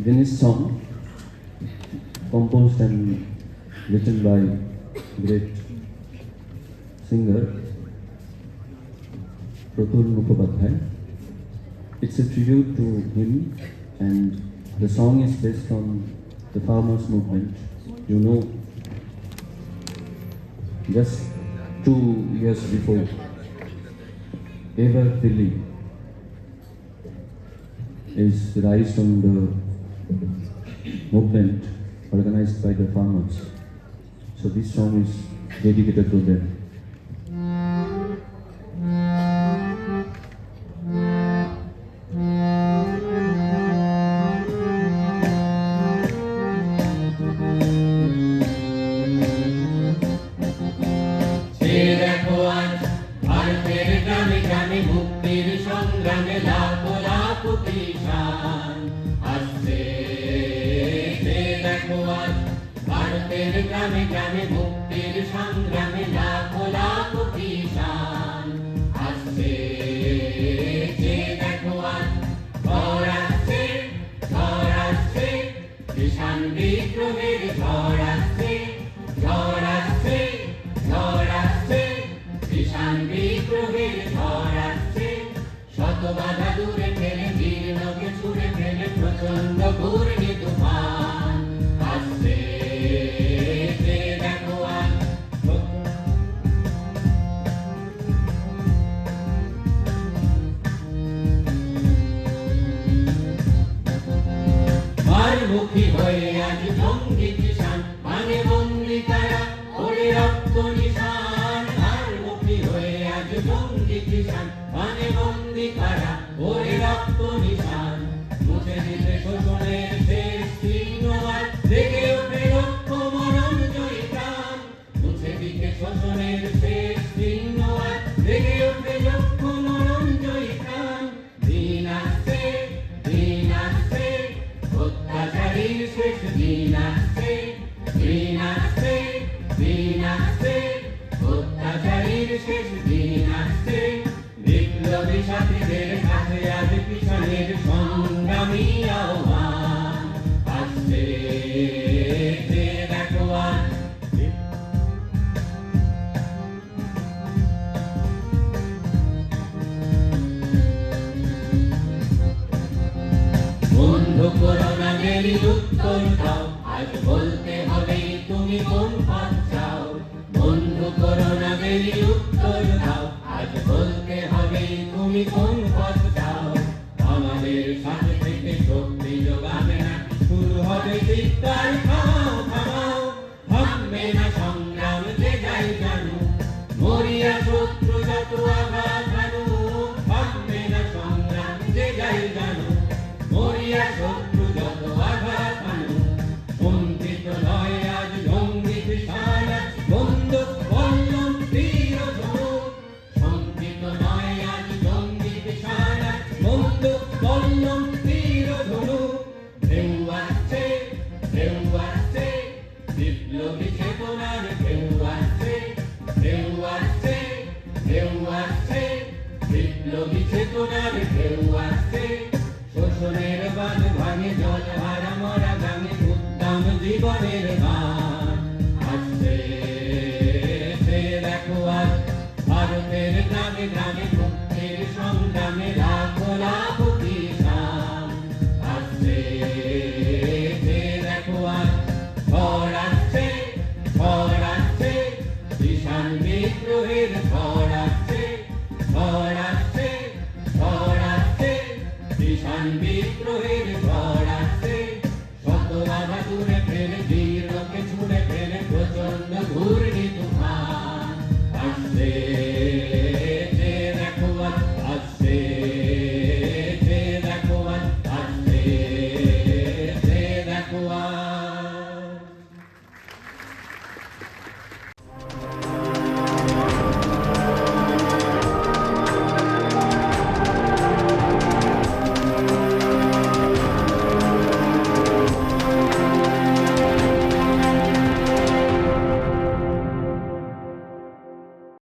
Dennis song, composed and written by great singer Pratul Mukhopadhyay. It's a tribute to him, and the song is based on the farmers' movement. You know, just 2 years before, Ever Philly is raised on the movement organized by the farmers. So this song is dedicated to them. ভারতের গ্রামে গ্রামে মুক্তির সংগ্রামে লাখো লাখো কিষান আসছে। দেখো আজ ভারতের গ্রামে গ্রামে মুক্তির সংগ্রামে লাখো লাখো কিষান আসছে। দেখো আজ ঝড় আসছে, ঝড় আসছে, কিষান বিদ্রোহের ঝড় আসছে, ঝড় আসছে, ঝড় আসছে, কিষান বিদ্রোহের ঝড় আসছে। শত বাধা দূরে ফেলে জীর্ণকে ছুঁড়ে ফেলে প্রচন্ড ঘূর্ণি তুফান আসছে। দেখো আজ মারমুখী হয়ে আজ জঙ্গি কিষান মানে বন্দি তারা ওরে রক্ত নিশান। মারমুখী হয়ে আজ জঙ্গি কিষান মানে বন্দি তারা ওরে রক্ত নিশান। মুছে দিতে শোষণের শেষ চিহ্ন আর জেগে ওঠে লক্ষ মরণ জয়ী প্রাণ। মুছে দিতে শোষণের শেষ চিহ্ন আর জেগে ওঠে লক্ষ মরণ জয়ী প্রাণ। দিন আসছে, দিন আসছে, অত্যাচারীর শেষ দিন আসছে, দিন আসছে, দিন আসছে, অত্যাচারীর শেষ দিন আসছে। বিপ্লবী সাথীদের কাছে আজ কিষানের সংগ্রামী আহ্বান আসছে। দেখো আজ বন্ধু করোনাদের উত্তর দাও, আজ বলতে হবে তুমি কোন পথ চাও। বন্ধু করোনাদের উত্তর দাও, আজ বলতে হবে তুমি কোন পথ চাও। আমাদের সাথে থেকে শক্তি যোগাবে না, শুরু হবে চিৎকার থামাও থামাও। থামবে না সংগ্রাম যে যাই জানু, মরিয়া শত্রু যত আঘাত হানু। থামবে না সংগ্রাম যে যাই জানু, মরিয়া শত্রু যত আঘাত হানু। বঞ্চিত নয় আজ জঙ্গি কিষান, বন্দুক বল্লম তীর ধনুক। শঙ্কিত নয় আজ জঙ্গি কিষান, বন্দুক বল্লম তীর ধনুক। ঢেউ আসছে, ঢেউ আসছে, বিপ্লবী চেতনার ঢেউ আসছে, ঢেউ আসছে, ঢেউ আসছে, বিপ্লবী চেতনার ঢেউ আসছে। শোষণের বাঁধ ভাঙে জল হারা মরা গানে উদ্দাম জীবনের গান আসছে। দেখো আজ ভারতের গ্রামে গ্রামে মুক্তির সংগ্রামে লাখো লাখো কিষান আসছে। দেখো আজ ঝড় আসছে, ঝড় আসছে, কিষান বিদ্রোহের ঝড় আসছে, ঝড় আসছে, ঝড় আসছে, কিষান বিদ্রোহের ঝড় আসছে। শত বাধা দূরে